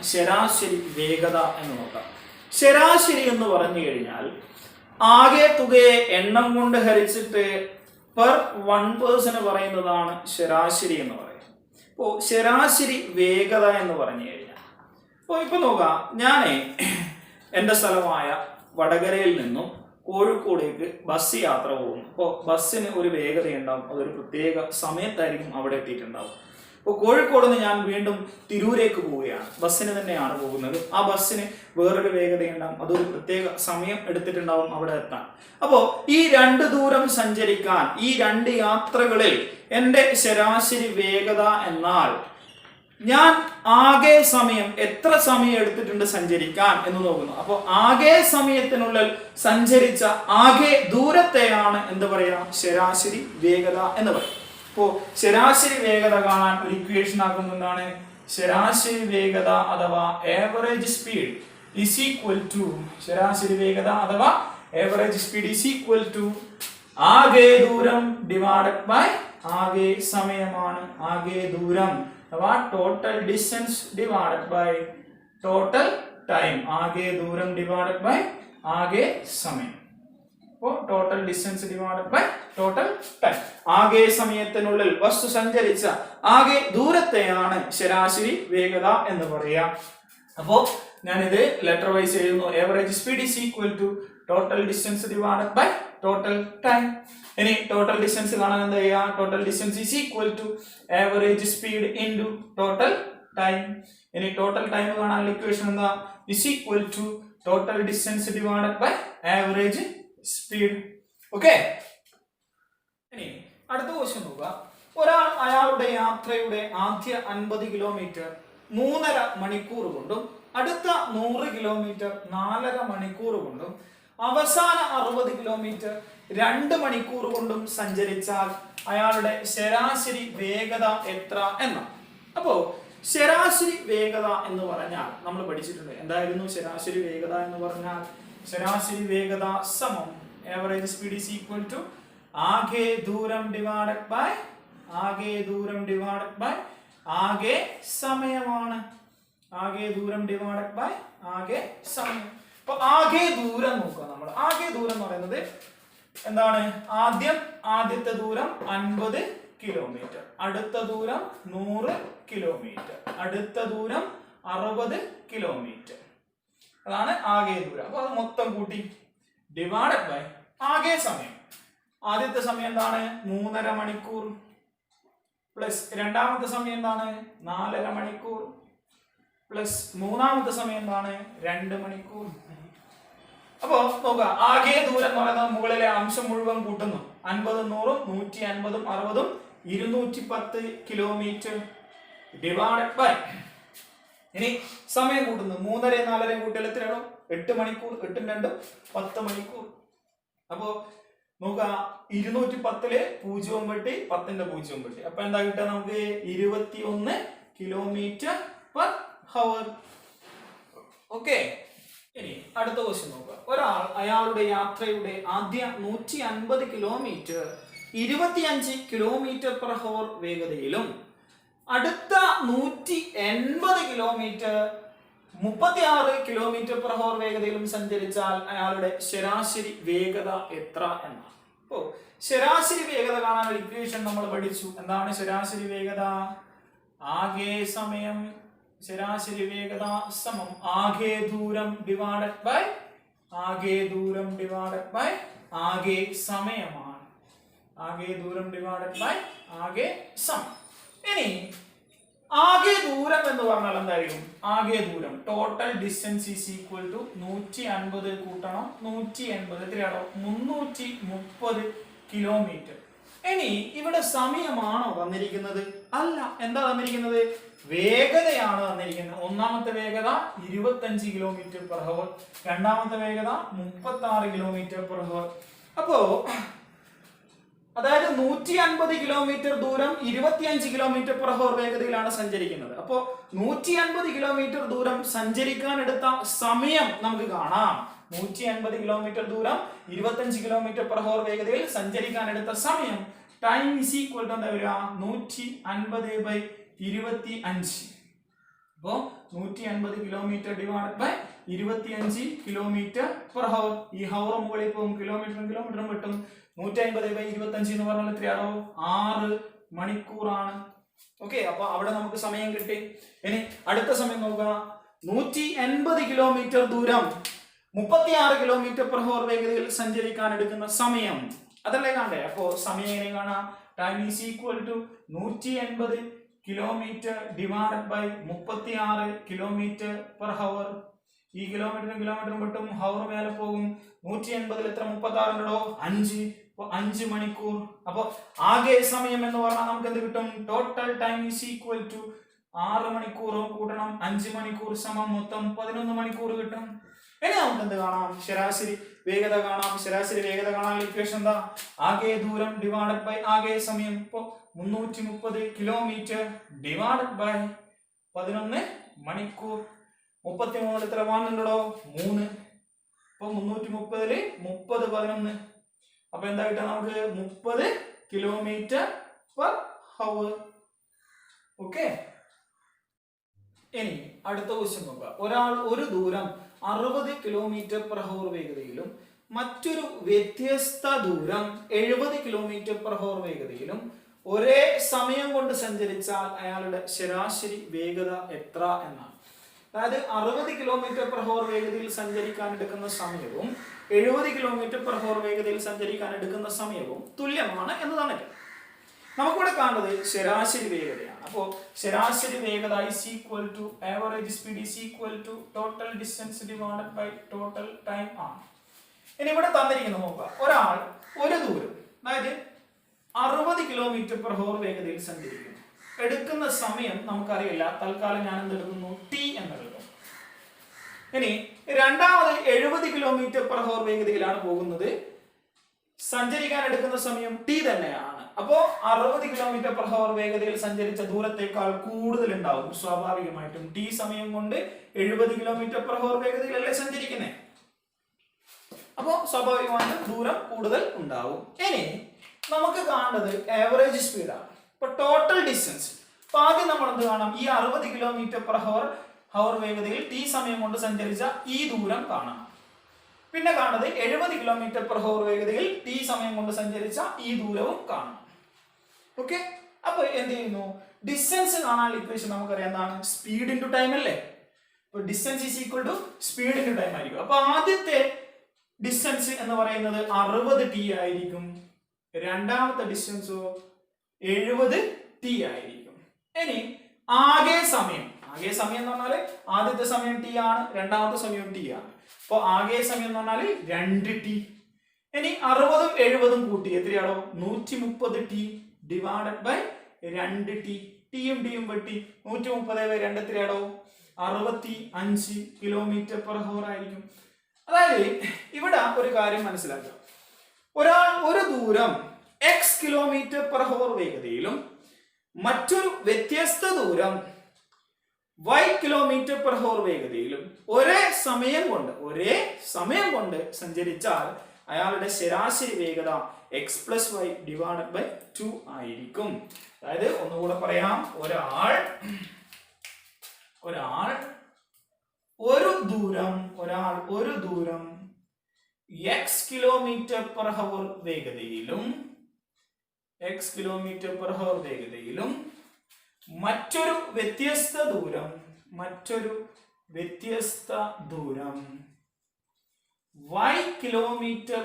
ശരാശരി വേഗത എന്ന് നോക്കാം. ശരാശരി എന്ന് പറഞ്ഞു കഴിഞ്ഞാൽ ആകെ തുകയെ എണ്ണം കൊണ്ട് ഹരിച്ചിട്ട് പെർ 1 പറയുന്നതാണ് ശരാശരി എന്ന് പറയുന്നത്. അപ്പോൾ ശരാശരി വേഗത എന്ന് പറഞ്ഞു കഴിഞ്ഞാൽ ഇപ്പൊ നോക്കാം, ഞാൻ എൻ്റെ സ്ഥലമായ വടകരയിൽ നിന്നും കോഴിക്കോടേക്ക് ബസ് യാത്ര പോകുന്നു. അപ്പോൾ ബസ്സിന് ഒരു വേഗതയുണ്ടാവും, അതൊരു പ്രത്യേക സമയത്തായിരിക്കും അവിടെ എത്തിയിട്ടുണ്ടാവും. അപ്പോൾ കോഴിക്കോട് നിന്ന് ഞാൻ വീണ്ടും തിരൂരേക്ക് പോവുകയാണ്, ബസ്സിന് തന്നെയാണ് പോകുന്നത്. ആ ബസ്സിന് വേറൊരു വേഗതയുണ്ടാവും, അതൊരു പ്രത്യേക സമയം എടുത്തിട്ടുണ്ടാവും അവിടെ എത്താൻ. അപ്പോൾ ഈ രണ്ട് ദൂരം സഞ്ചരിക്കാൻ, ഈ രണ്ട് യാത്രകളിൽ എൻ്റെ ശരാശരി വേഗത എന്നാൽ ഞാൻ ആകെ സമയം എത്ര സമയം എടുത്തിട്ടുണ്ട് സഞ്ചരിക്കാൻ എന്ന് നോക്കുന്നു. അപ്പോൾ ആകെ സമയത്തിനുള്ളിൽ സഞ്ചരിച്ച ആകെ ദൂരത്തെയാണ് എന്ത് പറയാ, ശരാശരി വേഗത എന്ന് പറയും. അപ്പോൾ ശരാശരി വേഗത കാണാൻ ഒരു ഇക്വേഷൻ ആക്കുന്നത് എന്താണ്, ശരാശരി വേഗത അഥവാ average speed is equal to, ശരാശരി വേഗത അഥവാ average speed is equal to ആകെ ദൂരം ഡിവൈഡഡ് ബൈ ആകെ സമയമാണ്. ആകെ ദൂരം അഥവാ total distance divided by total time. ആകെ ദൂരം ഡിവൈഡഡ് ബൈ ആകെ സമയം. അപ്പോൾ total distance divided by total time. ആകെ സമയത്തിനുള്ളിൽ വസ്തു സഞ്ചരിച്ച ആകെ ദൂരത്തെയാണ് ശരാശരി വേഗത എന്ന് പറയാ. അപ്പോ ഞാനിത് ലെറ്റർ വൈസ് എഴുതുന്നു. Average speed is equal to total distance divided by total time. ഇനി ടോട്ടൽ ഡിസ്റ്റൻസ് കാണാൻ എന്താ ചെയ്യാ, total distance is equal to average speed into total time. ഇനി ടോട്ടൽ ടൈം കാണാനുള്ള ഇക്വേഷൻ എന്താ, is equal to total distance divided by average speed. Okay, ഇനി അടുത്ത question നോക്കുക. ഒരാൾ അയാളുടെ യാത്രയുടെ ആദ്യ 50 കിലോമീറ്റർ 3.5 മണിക്കൂർ കൊണ്ടും അടുത്ത 100 കിലോമീറ്റർ 4.5 മണിക്കൂർ കൊണ്ടും അവസാന 60 കിലോമീറ്റർ 2 മണിക്കൂർ കൊണ്ടും സഞ്ചരിച്ചാൽ അയാളുടെ ശരാശരി വേഗത എത്ര എന്നാണ്. അപ്പോ ശരാശരി വേഗത എന്ന് പറഞ്ഞാൽ നമ്മൾ പഠിച്ചിട്ടുണ്ട്. എന്തായിരുന്നു ശരാശരി വേഗത എന്ന് പറഞ്ഞാൽ, ശരാശരി വേഗത സമം average speed is equal to ആകെ ദൂരം ഡിവൈഡഡ് ബൈ ആകെ ദൂരം ഡിവൈഡഡ് ബൈ ആകെ സമയമാണ്. ആകെ ദൂരം ഡിവൈഡഡ് ബൈ ആകെ സമയം. അപ്പൊ ആകെ ദൂരം നോക്കുക നമ്മൾ. ആകെ ദൂരം എന്ന് പറയുന്നത് എന്താണ്, ആദ്യത്തെ ദൂരം 50 കിലോമീറ്റർ, അടുത്ത ദൂരം 100 കിലോമീറ്റർ, അടുത്ത ദൂരം 60 കിലോമീറ്റർ. അതാണ് ആകെ ദൂരം. അപ്പൊ അത് മൊത്തം കൂട്ടി ഡിവൈഡഡ് ബൈ ആകെ സമയം. ആദ്യത്തെ സമയം എന്താണ്, 3.5 മണിക്കൂർ, പ്ലസ് രണ്ടാമത്തെ സമയം എന്താണ്, 4.5 മണിക്കൂർ, പ്ലസ് മൂന്നാമത്തെ സമയം എന്താണ്, 2 മണിക്കൂർ. അപ്പൊ നോക്കുക, ആകെ ദൂരം എന്ന് പറയുന്നത് മുകളിലെ അംശം മുഴുവൻ കൂട്ടുന്നു. 50, 100, 150, 60, 210 കിലോമീറ്റർ ഡിവൈഡഡ് ബൈ, ഇനി സമയം കൂട്ടുന്നു. 3.5, 4.5 കൂട്ടിയാൽ എത്രയാണോ, 8 മണിക്കൂർ, 8 2 10 മണിക്കൂർ. അപ്പോ നോക്കുക, 210 0 വെട്ടി 10ന്റെ 0 വെട്ടി, അപ്പൊ എന്താ കിട്ടുക നമുക്ക്, 21 കിലോമീറ്റർ പെർ ഹവർ. ഓക്കെ, ഇനി അടുത്ത ക്വസ്റ്റ്യൻ നോക്കുക. ഒരാൾ അയാളുടെ യാത്രയുടെ ആദ്യ 150 കിലോമീറ്റർ 25 കിലോമീറ്റർ പെർ ഹവർ വേഗതയിലും അടുത്ത 180 കിലോമീറ്റർ 36 കിലോമീറ്റർ പെർ ഹവർ വേഗതയിലും സഞ്ചരിച്ചാൽ അയാളുടെ ശരാശരി വേഗത എത്ര എന്നാണ്. ഓ, ശരാശരി വേഗത കാണാൻ ഇക്വേഷൻ നമ്മൾ പഠിച്ചു. എന്താണ് ശരാശരി വേഗത, ആകെ സമയം, ശരാശരി വേഗത സമം ആകെ ദൂരം ഡിവൈഡഡ് ബൈ ആകെ ദൂരം ഡിവൈഡഡ് ബൈ ആകെ സമയമാണ്. ആകെ ദൂരം ഡിവൈഡഡ് ബൈ ആകെ സമയം. ഇനി ആകെ ദൂരം എന്ന് പറഞ്ഞാൽ എന്തായിരിക്കും, ആകെ ദൂരം total distance is equal to 150 കൂട്ടണം 180 എത്രയാണോ, 330 കിലോമീറ്റർ. ഇനി ഇവിടെ സമയമാണോ തന്നിരിക്കുന്നത്, അല്ല. എന്താ തന്നിരിക്കുന്നത്, വേഗതയാണ് തന്നിരിക്കുന്നത്. ഒന്നാമത്തെ വേഗത 25 കിലോമീറ്റർ പെർ ഹവർ, രണ്ടാമത്തെ വേഗത 36 കിലോമീറ്റർ പെർ ഹവർ. അപ്പോ അതായത് 150 കിലോമീറ്റർ ദൂരം 25 കിലോമീറ്റർ പെർ ഹവർ വേഗതയിലാണ് സഞ്ചരിക്കുന്നത്. അപ്പോ 150 കിലോമീറ്റർ ദൂരം സഞ്ചരിക്കാൻ എടുത്ത സമയം നമുക്ക് കാണാം. 150 കിലോമീറ്റർ ദൂരം 25 കിലോമീറ്റർ പെർ ഹവർ വേഗതയിൽ സഞ്ചരിക്കാൻ എടുത്ത സമയം ടൈം ഈസ് ഈക്വൽ ടു എന്താ വരിക, 150/25. അപ്പോ 150 kilometre divided by 25 kilometre per hour. ഈ ഹവർ മുകളിൽ പോകും, കിലോമീറ്ററും കിട്ടും. 150 ബൈ 25 എന്ന് പറഞ്ഞാൽ എത്രയാണോ? 6 മണിക്കൂറാണ്. ഓക്കെ, അപ്പൊ അവിടെ നമുക്ക് സമയം കിട്ടി. ഇനി അടുത്ത സമയം നോക്കുക. 180 കിലോമീറ്റർ ദൂരം 36 കിലോമീറ്റർ പെർ ഹവർ വേഗതയിൽ സഞ്ചരിക്കാൻ എടുക്കുന്ന സമയം അതല്ലേ കാണണ്ടേ? അപ്പോ സമയം എങ്ങനെ കാണാം? Time is equal to 180 kilometre divided by 36 kilometre per hour. ഈ കിലോമീറ്ററും വിട്ടും ഹവർ മേലെ പോകും. 180 എത്ര? 36 ഉണ്ടോ? 5. 5 മണിക്കൂർ. അപ്പൊ ആകെ സമയം എന്ന് പറഞ്ഞാൽ നമുക്ക് എന്ത് കിട്ടും? Total time is equal to 6 മണിക്കൂറും കൂട്ടണം 5 മണിക്കൂർ സമം മൊത്തം 11 മണിക്കൂർ കിട്ടും. ഇനി നമുക്ക് എന്ത് കാണാം? ശരാശരി വേഗത കാണാം. ശരാശരി വേഗത കാണാൻ ഇക്വേഷൻ എന്താ? ആകെ ദൂരം ഡിവൈഡഡ് ബൈ ആകെ സമയം. ഇപ്പൊ 330 കിലോമീറ്റർ ഡിവൈഡഡ് ബൈ 11 മണിക്കൂർ. 33 എത്ര? 1 ഉണ്ടോ? 3. ഇപ്പൊ 330 30 11. അപ്പൊ എന്താ കിട്ടുക നമുക്ക്? 30 കിലോമീറ്റർ പെർ ഹവർ. ഓക്കെ, ഇനി അടുത്ത ക്വസ്റ്റ്യൻ നോക്കുക. ഒരാൾ ഒരു ദൂരം 60 കിലോമീറ്റർ പെർ ഹവർ വേഗതയിലും മറ്റൊരു വ്യത്യസ്ത ദൂരം 70 കിലോമീറ്റർ പെർ ഹവർ വേഗതയിലും ഒരേ സമയം കൊണ്ട് സഞ്ചരിച്ചാൽ അയാളുടെ ശരാശരി വേഗത എത്ര എന്നാണ്. അതായത് 60 കിലോമീറ്റർ പെർ ഹവർ വേഗതയിൽ സഞ്ചരിക്കാൻ എടുക്കുന്ന സമയവും 70 കിലോമീറ്റർ പെർ ഹവർ വേഗതയിൽ സഞ്ചരിക്കാൻ എടുക്കുന്ന സമയവും തുല്യമാണ് എന്നതാണ്. നമുക്കിവിടെ കാണുന്നത് ശരാശരി വേഗതയാണ്. അപ്പോൾ ശരാശരി വേഗത is equal to average speed is equal to total distance divided by total time ആണ്. ഇനി ഇവിടെ തന്നിരിക്കുന്നത് നോക്കുക. ഒരാൾ ഒരു ദൂരം അതായത് 60 കിലോമീറ്റർ പെർ ഹവർ വേഗതയിൽ സഞ്ചരിക്കുന്നു. എടുക്കുന്ന സമയം നമുക്കറിയില്ല. തൽക്കാലം ഞാൻ എന്തെടുക്കുന്നു? ടി എന്നെടുക്കും. ഇനി രണ്ടാമത് 70 കിലോമീറ്റർ പെർ ഹവർ വേഗതയിലാണ് പോകുന്നത്. സഞ്ചരിക്കാൻ എടുക്കുന്ന സമയം ടി തന്നെയാണ്. അപ്പോ 60 കിലോമീറ്റർ പെർ ഹവർ വേഗതയിൽ സഞ്ചരിച്ച ദൂരത്തേക്കാൾ കൂടുതൽ ഉണ്ടാവും. സ്വാഭാവികമായിട്ടും ടി സമയം കൊണ്ട് 70 കിലോമീറ്റർ പെർ ഹവർ വേഗതയിലല്ലേ സഞ്ചരിക്കുന്നേ. അപ്പോ സ്വാഭാവികമായിട്ടും ദൂരം കൂടുതൽ ഉണ്ടാവും. ഇനി നമുക്ക് കാണേണ്ടത് ആവറേജ് സ്പീഡാണ്. ഇപ്പൊ ടോട്ടൽ ഡിസ്റ്റൻസ്. അപ്പൊ ആദ്യം നമ്മൾ എന്ത് കാണാം? ഈ 60 കിലോമീറ്റർ പെർ ഹവർ വേഗതയിൽ ടി സമയം കൊണ്ട് സഞ്ചരിച്ച ഈ ദൂരം കാണാം. പിന്നെ കാണുന്നത് 70 കിലോമീറ്റർ പെർ ഹവർ വേഗതയിൽ ടി സമയം കൊണ്ട് സഞ്ചരിച്ച ഈ ദൂരവും കാണാം. ഓക്കെ, അപ്പൊ എന്ത് ചെയ്യുന്നു? ഡിസ്റ്റൻസ് കാണാൻ ഇക്വേഷൻ നമുക്കറിയാം എന്താണ്? സ്പീഡ് ഇൻടു ടൈം അല്ലേ? അപ്പൊ distance is equal to speed into time ആയിരിക്കും. അപ്പൊ ആദ്യത്തെ ഡിസ്റ്റൻസ് എന്ന് പറയുന്നത് 60 ടി ആയിരിക്കും. രണ്ടാമത്തെ ഡിസ്റ്റൻസോ 70 ടി ആയിരിക്കും. ഇനി ആകെ സമയം എന്ന് പറഞ്ഞാല് ആദ്യത്തെ സമയം ടി ആണ്, രണ്ടാമത്തെ സമയം ടി ആണ്. അപ്പൊ ആകെ സമയം എന്ന് പറഞ്ഞാല് 2 ടി. ഇനി 60ഉം 70ഉം കൂട്ടി എത്രയാണോ? 130 ടി ഡിവൈഡഡ് ബൈ 2 ടി. ടിയും ടിയും വെട്ടി 130 ബൈ 2 എത്രയാണോ? 65 കിലോമീറ്റർ പെർ ഹവർ ആയിരിക്കും. അതായത് ഇവിടെ ഒരു കാര്യം മനസ്സിലാക്കുക. ഒരാൾ ഒരു ദൂരം x കിലോമീറ്റർ പെർ ഹവർ വേഗതയിലും മറ്റൊരു വ്യത്യസ്ത ദൂരം y കിലോമീറ്റർ പെർ ഹവർ വേഗതയിലും ഒരേ സമയം കൊണ്ട് സഞ്ചരിച്ചാൽ അയാളുടെ ശരാശരി വേഗത x + y ഡിവൈഡഡ് ബൈ 2 ആയിരിക്കും. അതായത് ഒന്നുകൂടെ പറയാം. ഒരാൾ ഒരു ദൂരം x കിലോമീറ്റർ പെർ ഹവർ വേഗതയിലും മറ്റൊരു വ്യത്യസ്ത ദൂരം y കിലോമീറ്റർ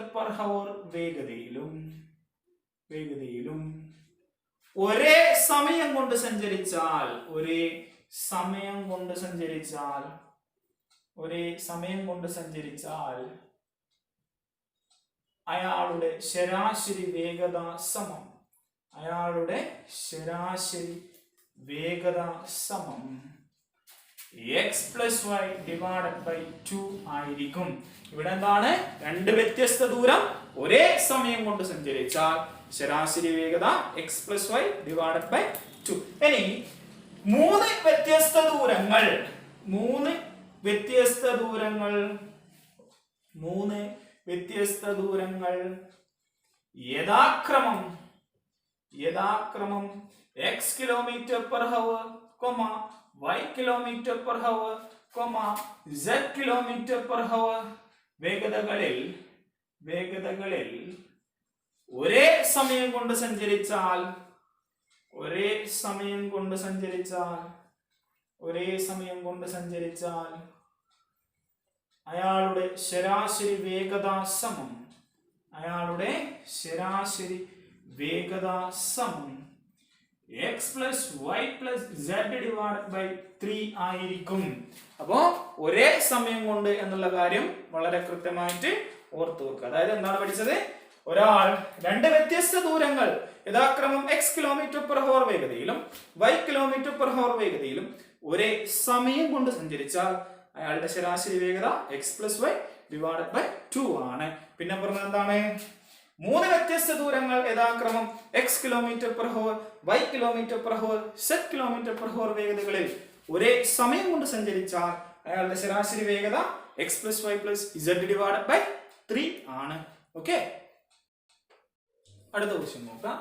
പെർ ഹവർ വേഗതയിലും ഒരേ സമയം കൊണ്ട് സഞ്ചരിച്ചാൽ അയാളുടെ ശരാശരി വേഗത സമം x + y ഡിവൈഡഡ് ബൈ 2 ആയിരിക്കും. ഇവിടെ എന്താണ്? രണ്ട് വ്യത്യസ്ത ദൂരം ഒരേ സമയം കൊണ്ട് സഞ്ചരിച്ചാൽ ശരാശരി വേഗത x + y ഡിവൈഡഡ് ബൈ 2. ഇനി മൂന്ന് വ്യത്യസ്ത ദൂരങ്ങൾ യഥാക്രമം x kilometre per hour, y kilometre per hour, z kilometre per hour വേഗതകളിൽ ഒരേ സമയം കൊണ്ട് സഞ്ചരിച്ചാൽ അയാളുടെ ശരാശരി വേഗത സമം x plus y plus z divided by 3 ആയിരിക്കും. അപ്പോ ഒരേ സമയം കൊണ്ട് എന്നുള്ള കാര്യം വളരെ കൃത്യമായിട്ട് ഓർത്തു വെക്കുക. അതായത് എന്താണ് പഠിച്ചത്? ഒരാൾ രണ്ട് വ്യത്യസ്ത ദൂരങ്ങൾ യഥാക്രമം x കിലോമീറ്റർ പെർ ഹവർ വേഗതയിലും y കിലോമീറ്റർ പെർ ഹവർ വേഗതയിലും ഒരേ സമയം കൊണ്ട് സഞ്ചരിച്ചാൽ അയാളുടെ ശരാശരി വേഗത x plus y divided by 2 ആണ്. പിന്നെ പറഞ്ഞത് എന്താണ്? മൂന്ന് വ്യത്യസ്ത ദൂരങ്ങൾ യഥാക്രമം x kilometre per hour, y kilometre per hour, z kilometre per hour വേഗതകളിൽ ഒരേ സമയം കൊണ്ട് സഞ്ചരിച്ചാൽ അയാളുടെ ശരാശരി വേഗത x plus y plus z divided by 3 ആണ്. ഓക്കെ, അടുത്ത ക്വസ്റ്റ്യൻ നോക്കാം.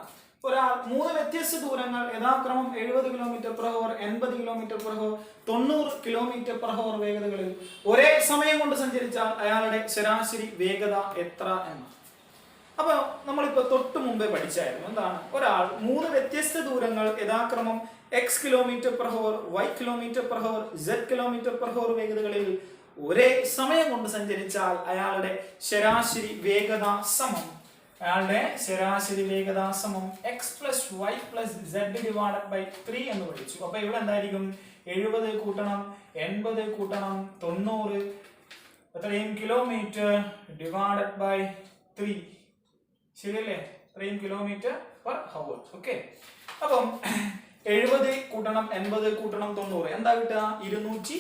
ഒരാൾ മൂന്ന് വ്യത്യസ്ത ദൂരങ്ങൾ യഥാക്രമം 70 kilometre per hour, 80 kilometre per hour, 90 kilometre per hour വേഗതകളിൽ ഒരേ സമയം കൊണ്ട് സഞ്ചരിച്ചാൽ അയാളുടെ ശരാശരി വേഗത എത്ര എന്ന്. അപ്പൊ നമ്മളിപ്പോ തൊട്ട് മുമ്പേ പഠിച്ചായിരുന്നു എന്താണ്? ഒരാൾ മൂന്ന് വ്യത്യസ്ത ദൂരങ്ങൾ യഥാക്രമം x kilometre per hour, y kilometre per hour, z kilometre per hour വേഗതകളിൽ ഒരേ സമയം കൊണ്ട് സഞ്ചരിച്ചാൽ അയാളുടെ ശരാശരി വേഗത സമം x plus y plus z divided by 3 എന്ന് പഠിച്ചു. അപ്പൊ ഇവിടെ എന്തായിരിക്കും? 70 കൂട്ടണം 80 കൂട്ടണം 90 എത്രയും കിലോമീറ്റർ ഡിവൈഡഡ് ബൈ 3, ശരിയല്ലേ? 3 കിലോമീറ്റർ പെർ ഹവർ. ഓക്കെ, അപ്പം 70 കൂട്ടണം 80 കൂട്ടണം 90 എന്താ കിട്ടുക? 240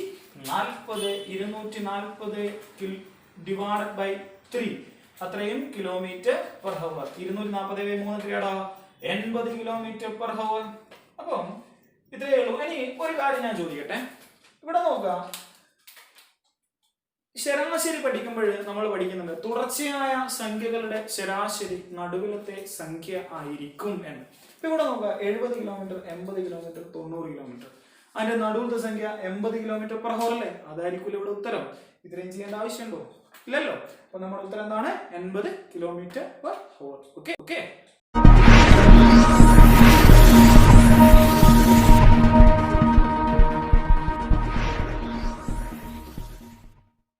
ഡിവൈഡഡ് ബൈ 3 അത്രയും കിലോമീറ്റർ പെർ ഹവർ. 240/3 എത്രയാടാ? 80 കിലോമീറ്റർ പെർ ഹവർ. അപ്പം ഇത്രയേ ഉള്ളൂ. ഇനി ഒരു കാര്യം ഞാൻ ചോദിക്കട്ടെ, ഇവിടെ നോക്കുക. ശരാശരി പഠിക്കുമ്പോൾ നമ്മൾ പഠിക്കുന്നുണ്ട് തുടർച്ചയായ സംഖ്യകളുടെ ശരാശരി നടുവിലത്തെ സംഖ്യ ആയിരിക്കും എന്ന്. ഇപ്പൊ ഇവിടെ നോക്കുക, 70 കിലോമീറ്റർ, 80 കിലോമീറ്റർ, 90 കിലോമീറ്റർ. അതിന്റെ നടുവിലത്തെ സംഖ്യ 80 കിലോമീറ്റർ പെർ ഹവർ അല്ലേ? അതായിരിക്കും ഇവിടെ ഉത്തരം. ഇത്രയും ചെയ്യേണ്ട ആവശ്യമുണ്ടോ? ഇല്ലല്ലോ. അപ്പൊ നമ്മുടെ ഉത്തരം എന്താണ്? 80 കിലോമീറ്റർ പെർ ഹവർ. ഓക്കെ.